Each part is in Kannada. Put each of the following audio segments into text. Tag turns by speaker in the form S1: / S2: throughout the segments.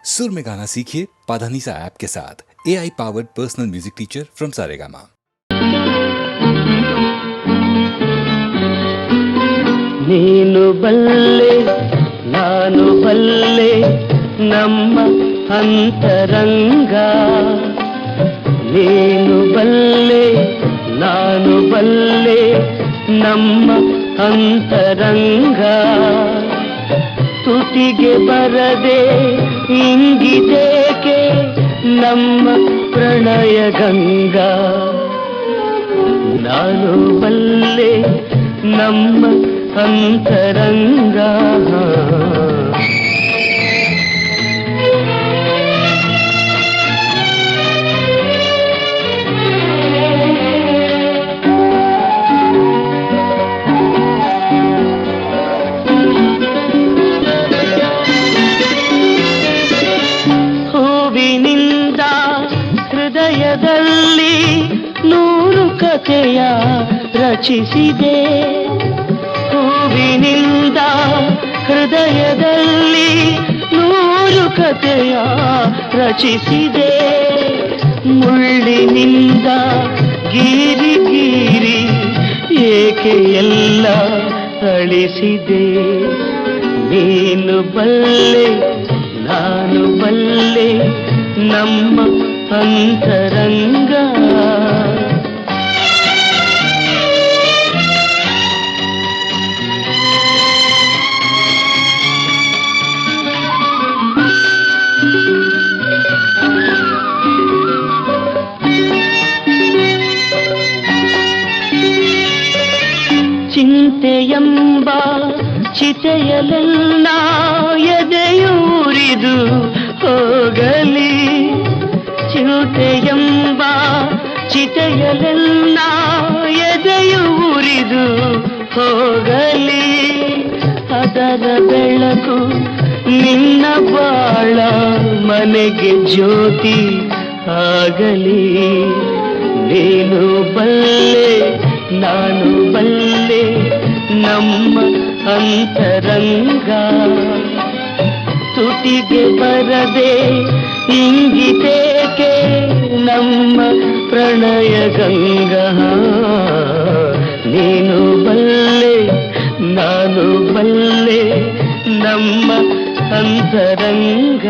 S1: सुर में गाना सीखिए पाधानीसा ऐप के साथ। AI powered personal music teacher from Saregama.
S2: ನೀನು ಬಲ್ಲೆ ನಾನು ಬಲ್ಲೆ ನಮ್ಮ ಅಂತರಂಗ, ನೀನು ಬಲ್ಲೆ ನಾನು ಬಲ್ಲೆ ನಮ್ಮ ಅಂತರಂಗ, ತುಟಿಗೆ ಬರದೆ ಇಂಗಿದೇಕೆ ನಮ್ಮ ಪ್ರಣಯ ಗಂಗಾ, ನಾನು ಬಲ್ಲೆ ನಮ್ಮ ಅಂತರಂಗ. ಹೂವಿನಿಂದ ಹೃದಯದಲ್ಲಿ 100 ಕಥೆಯ ರಚಿಸಿದೆ, ಹೂವಿನಿಂದ ಹೃದಯದಲ್ಲಿ 100 ಕಥೆಯ ರಚಿಸಿದೆ, ಮುಳ್ಳಿನಿಂದ ಗೀರಿ ಗೀರಿ ಏಕೆ ಎಲ್ಲ ಅಳಿಸಿದೆ, ನೀನು ಬಲ್ಲೆ ನಾನು ಬಲ್ಲೆ ನಮ್ಮ ಅಂತರಂಗ. ಚಿಂತೆಯೆಂಬ ಚಿತೆಯಲೆಲ್ಲ ಎದೆಯೂರಿದು ಹೋಗಲಿ, ಚಿಂತೆಯೆಂಬ ಚಿತೆಯಲೆಲ್ಲ ಎದೆಯೂರಿದು ಹೋಗಲಿ, ಅದರ ಬೆಳಕು ನಿನ್ನ ಬಾಳ ಮನೆಗೆ ಜ್ಯೋತಿ ಆಗಲಿ, ನೀನು ಬಲ್ಲೆ ನಾನು ಬಲ್ಲೆ ನಮ್ಮ ಅಂತರಂಗ, ತುಟಿಗೆ ಬರದೆ ಇಂಗಿತೇಕೆ ನಮ್ಮ ಪ್ರಣಯ ಗಂಗಾ, ನೀನು ಬಲ್ಲೆ ನಾನು ಬಲ್ಲೆ ನಮ್ಮ ಅಂತರಂಗ.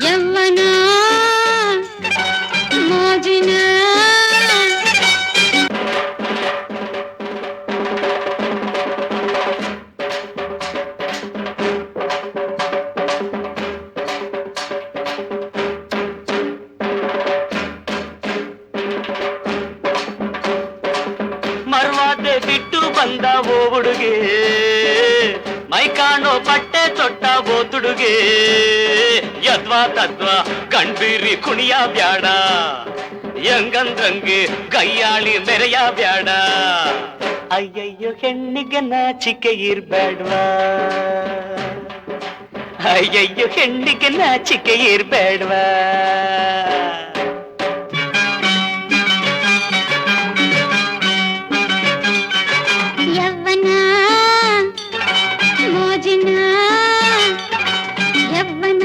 S3: ಯೌವನ ಮೋಜಿನ
S2: ಮರ್ವಾದೆ ಬಿಟ್ಟು ಬಂದ ಓ ಹುಡುಗೆ, ಮೈ ಕಾಣೋ ಬಟ್ಟೆ ತೊಟ್ಟ ಓ ತುಡುಗೆ, ಯದ್ವಾ ತದ್ವಾ ಗಂಡ್ಬೀರಿ ಕುಣಿಯ ಬ್ಯಾಡ, ಹೆಂಗಂದ್ರಂಗೆ ಗೈಯಾಳಿ ಮೆರೆಯ ಬ್ಯಾಡ. ಅಯ್ಯಯ್ಯೋ ಹೆಣ್ಣಿಗೆ ನಾಚಿಕೆ ಇರ್ಬೇಡ್ವಾ, ಅಯ್ಯಯ್ಯೋ ಹೆಣ್ಣಿಗೆ ನಾಚಿಕೆ ಇರ್ಬೇಡ್ವಾ.
S3: ಯೌವನ ಮೋಜಿನ ಯೌವನ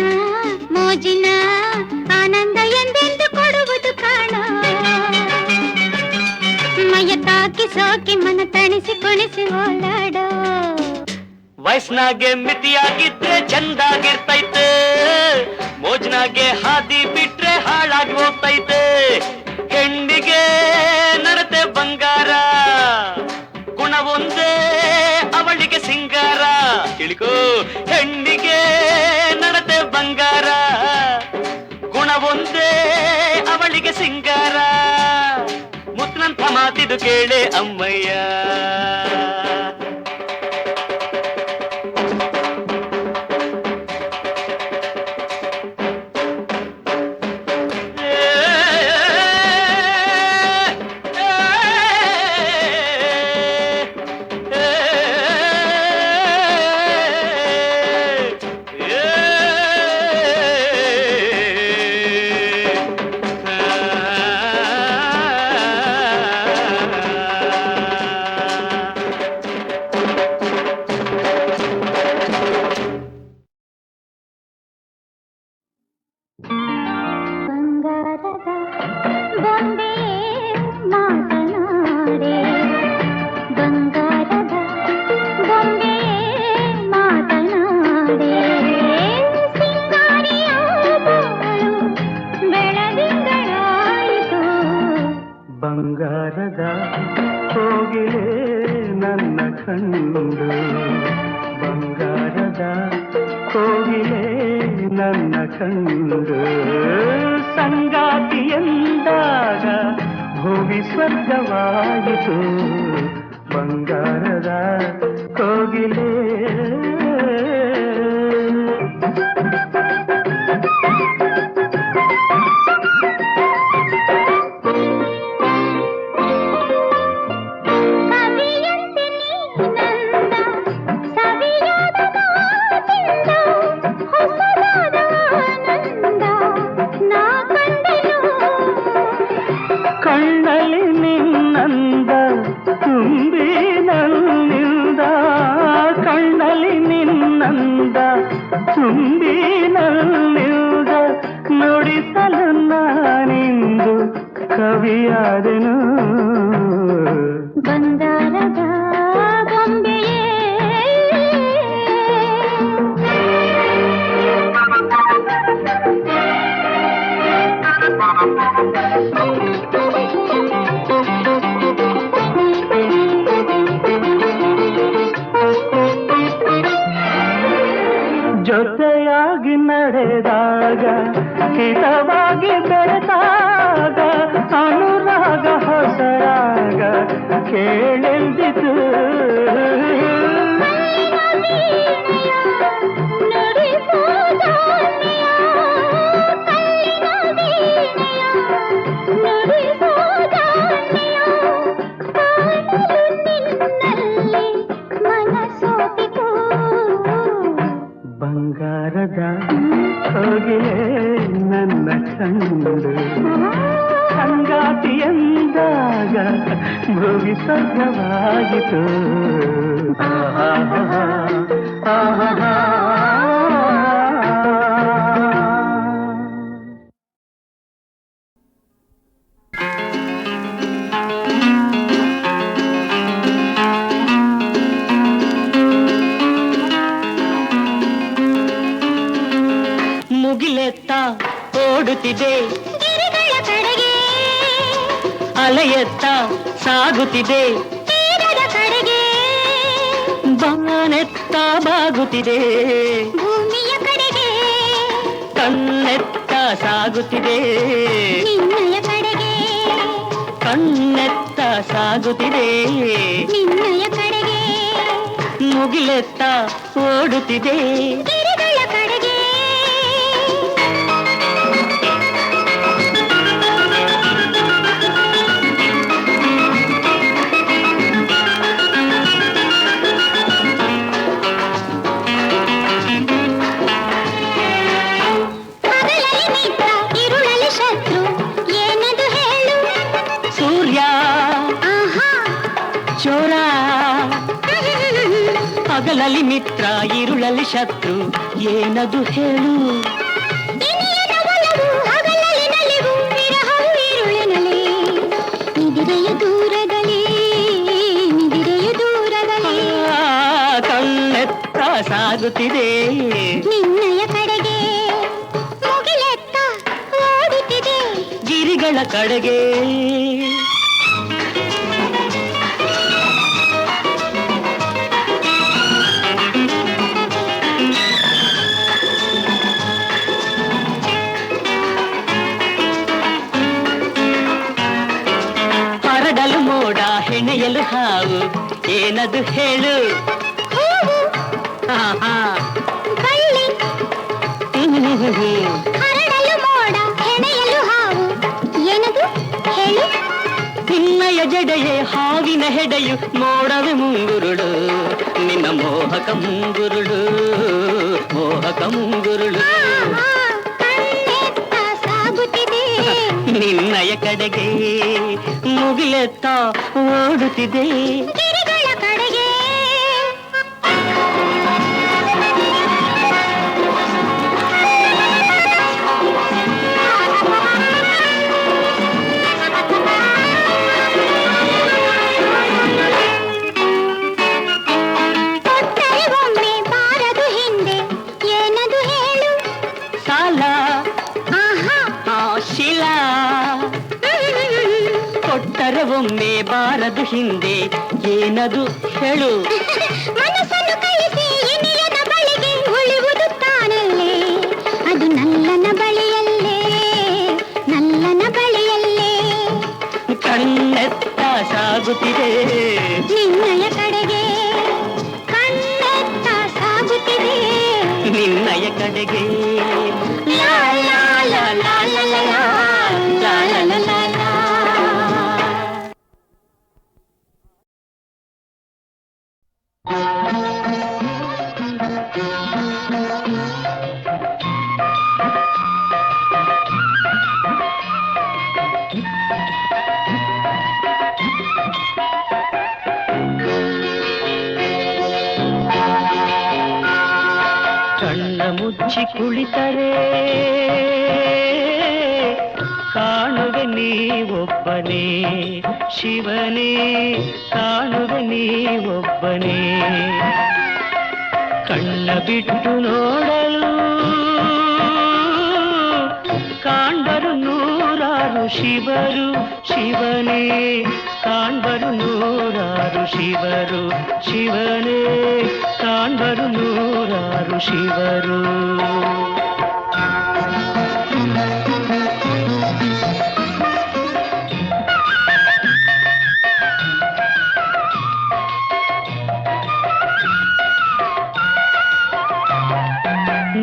S3: ಮೋಜಿನ ಆನಂದ ಎಂದೆಂದು ಕೊಡುವುದು ಕಾಣ. ಮೈಯ ತಾಕಿ ಸೋಕಿ ಮನ ತಣಿಸಿ ಕುಣಿಸಿ ಓಡಾಡೋ.
S2: ವಯಸ್ಸಿನಾಗೆ ಮಿತಿಯಾಗಿದ್ರೆ ಚಂದಾಗಿರ್ತೈತೆ, ಮೋಜ್ನಾಗೆ ಹಾದಿ ಬಿಟ್ರೆ ಹಾಳಾಗಿ ಹೋಗ್ತೈತೆ. ಹೆಣ್ಣಿಗೆ ನಡತೆ ಬಂಗಾರ, ಗುಣ ಒಂದೇ ಅವಳಿಗೆ ಸಿಂಗಾರ. ತಿಳ್ಕೋ, ಹೆಣ್ಣಿಗೆ ನಡತೆ ಬಂಗಾರ, ಗುಣ ಒಂದೇ ಅವಳಿಗೆ ಸಿಂಗಾರ. ಮುತ್ತನಂಥ ಮಾತಿದು ಕೇಳೆ ಅಮ್ಮಯ್ಯ. ಬಂಗಾರದ ಕೋಗಿಲೆ ನನ್ನ ಕಂಡು, ಬಂಗಾರದ ಕೋಗಿಲೆ ನನ್ನ ಕಂಡು, ಸಂಗಾತಿ ಎಂದಾಗ ಭೂಮಿ ಸ್ವರ್ಗವಾಯಿತು. ಬಂಗಾರದ ಕೋಗಿಲೆ ಕಣ್ಣಲ್ಲಿ ನಿನ್ನಂದ ತುಂಬಿ ನನ್ನಿಂದ, ಕಣ್ಣಲ್ಲಿ ನಿನ್ನಂದ ತುಂಬಿ ನನ್ನಿಂದ, ನುಡಿಸಲು ನಾನಿಂದು ಕವಿಯಾದೆನು.
S3: ಬಂಗಾರದ ಗೊಂಬೆಯೇ
S2: ಜೊತೆಯಾಗಿ ನಡೆದಾಗ, ಹಿತವಾಗಿ ಬೆರೆತಾಗ, ಅನುರಾಗ ಹೊಸರಾಗ ಕೇಳೆಂದಿತು. ಬಂಗಾರದ ಕೋಗಿಲೆ ನನ್ನ ಕಂಡು, ಸಂಗಾತಿ ಎಂದಾಗ ಭೂಮಿ ಸ್ವರ್ಗವಾಯಿತು. ಮುಗಿಲೆತ್ತ ಓಡುತ್ತಿದೆ
S3: ಗಿರಿಗಳ ಕಡೆಗೆ
S2: ಅಲೆಯೆತ್ತ ಸಾಗುತ್ತಿದೆ
S3: ತೀರದ ಕಡೆಗೆ
S2: ಬಾನೆತ್ತ ಬಾಗುತ್ತಿದೆ
S3: ಭೂಮಿಯ ಕಡೆಗೆ
S2: ಕಣ್ಣೆತ್ತ ಸಾಗುತ್ತಿದೆ
S3: ನಿನ್ನಯ ಕಡೆಗೆ
S2: ಕಣ್ಣೆತ್ತ ಸಾಗುತ್ತಿದೆ
S3: ನಿನ್ನಯ ಕಡೆಗೆ
S2: ಮುಗಿಲೆತ್ತ ಓಡುತ್ತಿದೆ
S3: ಗಿರಿಗಳ ಕಡೆಗೆ ಹಗಲಲ್ಲಿ ಮಿತ್ರ ಇರುಳಲ್ಲಿ ಶತ್ರು ಏನದು ಹೇಳು
S2: ಸೂರ್ಯ
S3: ಆಹಾ
S2: ಚೋರ ಹಗಲಲ್ಲಿ ಮಿತ್ರ ಇರುಳಲ್ಲಿ ಶತ್ರು ಏನದು ಹೇಳು
S3: ಇನಿಯದ ಒಲವು ಹಗಲಲ್ಲಿ ನಲಿವು ವಿರಹವು ഇരുಳಿನಲ್ಲಿ ನಿದಿರೆಯು ದೂರದಲ್ಲಿ ನಿದಿರೆಯು ದೂರದಲ್ಲಿ
S2: ಕಣ್ಣೆತ್ತ ಸಾಗುತ್ತಿದೆ
S3: ನಿನ್ನಯ ಕಡೆಗೆ ಮುಗಿಲೆತ್ತ ಓಡುತ್ತಿದೆ
S2: ಗಿರಿಗಳ ಕಡೆಗೆ ಹರಡಲು ಮೋಡ ಹೆಣೆಯಲು ಹಾವು ಏನದು ಹೇಳು
S3: ಹೂವು
S2: ಆಹಾ.
S3: ಬಳ್ಳಿ ಹರಡಲು ಮೋಡ ಹೆಣೆಯಲು ಹಾವು ಏನದು ಹೇಳು
S2: ನಿನ್ನಯ ಜಡೆಯೇ ಹಾವಿನ ಹೆಡೆಯು ಮೋಡವೆ ಮುಂಗುರುಳು ನಿನ್ನ ಮೋಹಕ ಮುಂಗುರುಳು ಮೋಹಕ ಮುಂಗುರುಳು
S3: ಆಹಾ, ಕಣ್ಣೆತ್ತ ಸಾಗುತ್ತಿದೆ
S2: ನಿನ್ನಯ ಕಡೆಗೆ ಮುಗಿಲೆತ್ತ ಓಡುತ್ತಿದೆ
S3: ಗಿರಿಗಳ ಕಡೆಗೆ ಕೊಟ್ಟರೆ ಒಮ್ಮೆ ಬಾರದು ಹಿಂದೆ ಏನದು ಹೇಳು
S2: ಸಾಲ
S3: ಆಹಾ
S2: ಶಿಲಾ ಕೊಟ್ಟರೆ ಒಮ್ಮೆ ಬಾರದು ಹಿಂದೆ ಏನದು ಹೇಳು
S3: ಮನಸ್ಸನ್ನು ಕಳಿಸಿ ಇನಿಯದ ಬಳಿಗೆ ಉಳಿಯುವುದು ತಾನಲ್ಲೇ ಅದು ನಲ್ಲನ ಬಳಿಯಲ್ಲೇ ನಲ್ಲನ ಬಳಿಯಲ್ಲೇ
S2: ಕಣ್ಣೆತ್ತ ಸಾಗುತ್ತಿದೆ
S3: ನಿನ್ನಯ ಕಡೆಗೆ ಕಣ್ಣೆತ್ತ ಸಾಗುತ್ತಿದೆ
S2: ನಿನ್ನಯ ಕಡೆಗೆ ಲಾ ಲಾ ಲಾ ಲಾ ಲಾ ಲಾ ಲಾ, ಲಾ ಲಾ ಲಾ ಲಾ ಲಾ. ಕಣ್ಣ ಮುಚ್ಚಿ ಕುಳಿತರೆ ಕಾಣುವೆ ನೀವೊಬ್ಬನೇ ಶಿವನೇ ಕಾಣುವೆ ನೀವೊಬ್ಬನೇ ಕಣ್ಣ ಬಿಟ್ಟು ನೋಡಲು ಕಾಣ್ಬರು ನೂರಾರು ಶಿವರು ಶಿವನೇ ಕಾಣ್ಬರು ನೂರಾರು ಶಿವರು ಶಿವನೇ ಕಾಣ್ಬರು ನೂರಾರು ಶಿವರು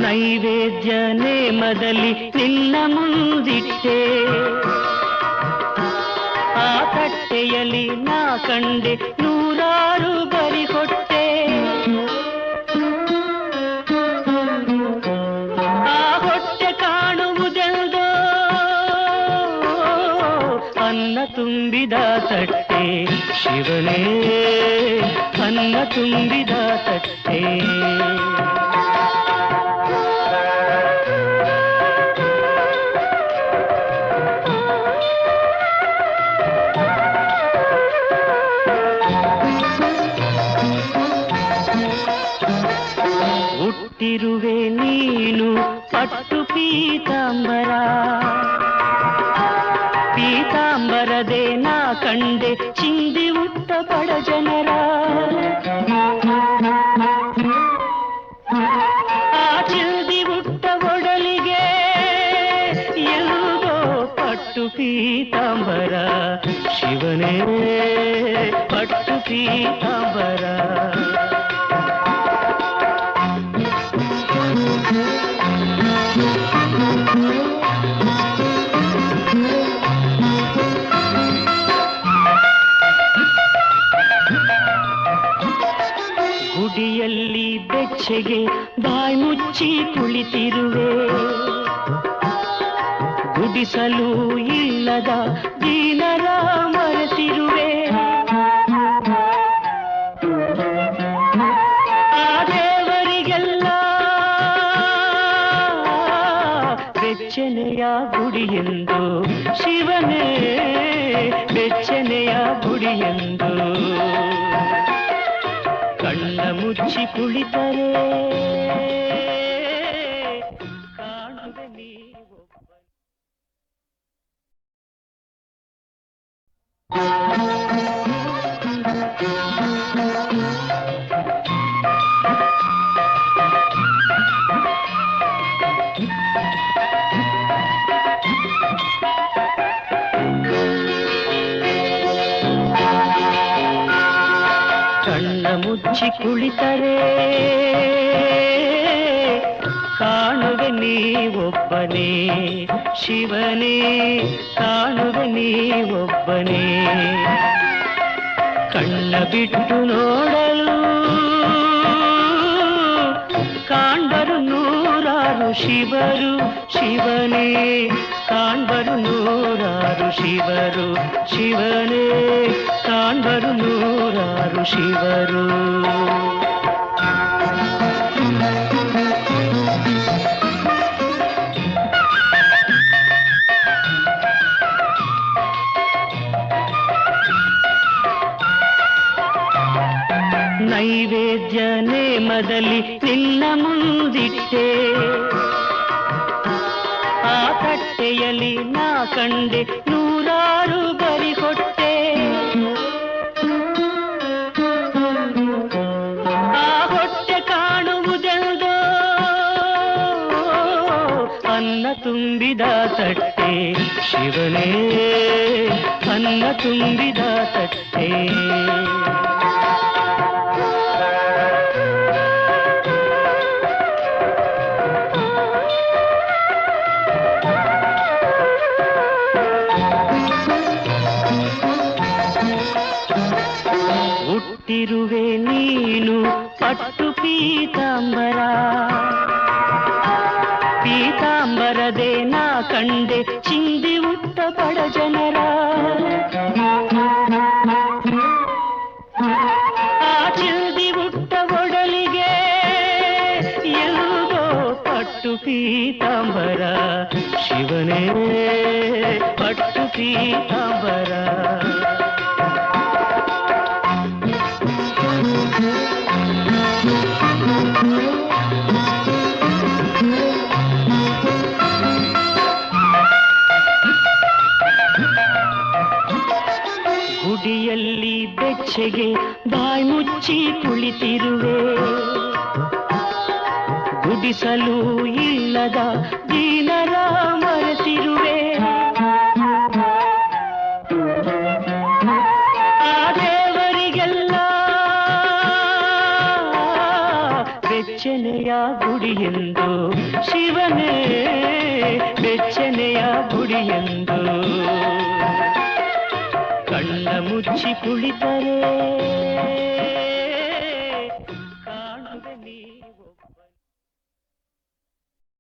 S2: ನೈವೇದ್ಯ ನೇಮದಲ್ಲಿ ನಿನ್ನ ಮುಂದಿಟ್ಟೆ ಆ ತಟ್ಟೆಯಲ್ಲಿ ನಾ ಕಂಡೆ ನೂರಾರು ಬರಿ ಕೊಟ್ಟೆ ಆ ಹೊಟ್ಟೆ ಕಾಣುವುದೆಂದೋ ಅನ್ನ ತುಂಬಿದ ತಟ್ಟೆ ಶಿವನೇ ಅನ್ನ ತುಂಬಿದ ತಟ್ಟೆ ಹುಟ್ಟಿರುವೆ ನೀನು ಪಟ್ಟು ಪೀಳಿಗೆಯಲ್ಲಿ ಪೀತಾಂಬರ ಪೀತಾಂಬರದೇ ನಾ ಕಂಡೆ ಚಿಂದಿ ಉಟ್ಟ ಬಡ ಜನರ ಆ ಚಿಲ್ದಿ ಉಟ್ಟ ಒಡಲಿಗೆ ಎಲ್ಲೋ ಪಟ್ಟು ಪೀತಾಂಬರ ಶಿವನೇ ಪಟ್ಟು ಪೀತಾಂಬರ ಗುಡಿಯಲ್ಲಿ ಬೆಚ್ಚಗೆ ಬಾಯಿ ಮುಚ್ಚಿ ಕುಳಿತಿರುವೆ ಗುಡಿಸಲು ಇಲ್ಲದ ದೀನರ ಮರೆತಿರುವೆ ಆ ದೇವರಿಗೆಲ್ಲ ಬೆಚ್ಚನೆಯ ಗುಡಿಯೆಂದು ಶಿವನೇ ಬೆಚ್ಚನೆಯ ಗುಡಿಯೆಂದು ಕಣ್ಣ ಮುಚ್ಚಿ ಕುಳಿತರೆ ಕಾಣುವೆ ನೀವೊಬ್ಬ. ಕಣ್ಣ ಮುಚ್ಚಿ ಕುಳಿತರೆ ಕಾಣುವೆ ನೀವೊಬ್ಬನೇ ಶಿವನೇ ಕಾಣುವೆ ನೀವೊಬ್ಬನೇ ಕಣ್ಣ ಬಿಟ್ಟು ನೋಡಲು ಕಾಣ್ಬರು ನೂರಾರು ಶಿವರು ಶಿವನೇ ಕಾಣ್ಬರು ನೂರಾರು ಶಿವರು ಶಿವನೇ ಕಾಣ್ಬರು ನೂರಾರು ಶಿವರು ನೈವೇದ್ಯ ನೇಮದಲ್ಲಿ ನಿನ್ನ ಮುಂದಿಟ್ಟೆ ಆ ತಟ್ಟೆಯಲ್ಲಿ ನಾ ಕಂಡೆ ನೂರಾರು ಬರಿ ಕೊಟ್ಟೆ ಆ ಹೊಟ್ಟೆ ಕಾಣುವುದೆಂದೋ ಅನ್ನ ತುಂಬಿದ ತಟ್ಟೆ ಶಿವನೇ ಅನ್ನ ತುಂಬಿದ ತಟ್ಟೆ ಹುಟ್ಟಿರುವೆ ನೀನು ಪಟ್ಟು ಪೀತಾಂಬರ ಪೀತಾಂಬರದೇ ನಾ ಕಂಡೆ ಚಿಂದಿ ಉಟ್ಟ ಬಡ ಜನರ ಆ ಚಿಲ್ದಿ ಉಟ್ಟ ಒಡಲಿಗೆ ಎಲ್ಲೋ ಪಟ್ಟು ಪೀತಾಂಬರ ಶಿವನೇ ಪಟ್ಟು ಪೀತಾಂಬರ ಗುಡಿಯಲ್ಲಿ ಬೆಚ್ಚಗೆ ಬಾಯಿ ಮುಚ್ಚಿ ಕುಳಿತಿರುವೆ ಗುಡಿಸಲು ಇಲ್ಲದ ದೀನರ ಮರೆತಿರುವೆ ಆ ದೇವರಿಗೆಲ್ಲ ಬೆಚ್ಚನೆಯ ಗುಡಿಯೆಂದು ಶಿವನೇ ಬೆಚ್ಚನೆಯ ಗುಡಿಯೆಂದು ಕಣ್ಣ ಮುಚ್ಚಿ ಕುಳಿತರೆ ಕಾಣುವೆ ನೀವೊಬ್ಬ